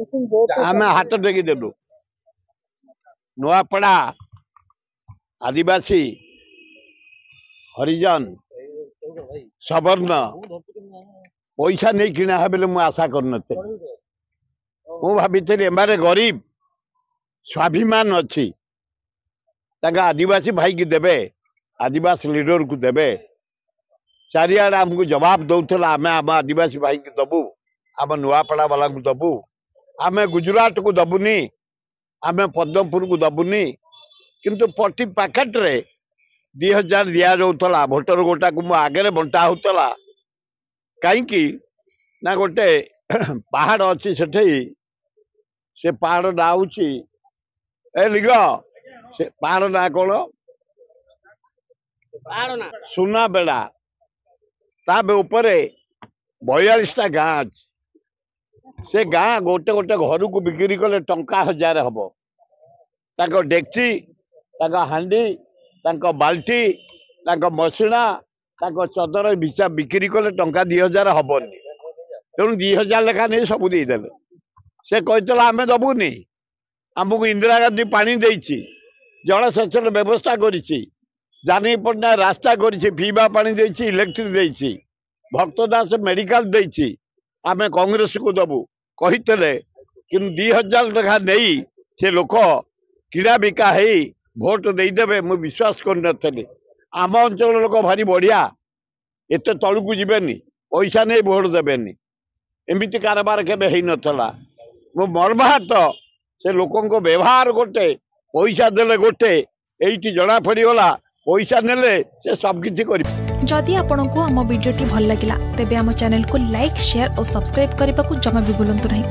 आम हाथ टेकी देलु नुआपड़ा आदिवासी हरिजन सवर्ण पैसा नहीं किना है बोले मुझे आशा कर भाभी एमारे गरीब स्वाभिमान अच्छी आदिवासी भाई की देवे आदिवासी लीडर को देवे चारिआडे आमको जवाब दौला आम आम आदिवासी भाई की दबू आम नुआपड़ा वाला को दबू आम गुजरात को दबुनी आम पद्मपुर को दबुनी किंतु प्रति पैकेट रे 2000 दिया जाऊला भोटर गोटा को आगे बंटा होता कहीं ना गोटे पहाड़ अच्छी से पहाड़ ना हूँ ए लिग से पहाड़ ना कौन सुना बेड़ा ताप 42टा गाँ से गाँ गोटे गोटे घर को बिक्री कले टंका 1000 हम डेक्ची हांडी बाल्टी मसिणा चदर बिचा बिक्री कले टंका 2000 हबनी तेणु 2000 लेखा नहीं सब देदेले से कहला आम दबुनी आमको इंदिरा गांधी पानी देछि जलसेचन व्यवस्था करिछि जानी पटना रास्ता करिछि पीवा पानी देछि इलेक्ट्रिक देछि भक्तदास मेडिकल देछि आम कांग्रेस को दबू कहते कि 2000 लेखा नहीं से लोक किड़ा बिका है भोट देदेवे मुझे विश्वास कर आम अंचल लोक भारी बढ़िया एत तलू जीवेनि पैसा नहीं भोट देवेनि एमती कारबार केबे नथला मो मर्माहत से लोकों व्यवहार गोटे पैसा देले गोटे एठी जना पड़गला पैसा नेले से सब किछि करि। जदि आपंक आम भिडी भल लगा तेब आम चैनल को लाइक शेयर और सब्सक्राइब करने को जमा भी भूलु नहीं।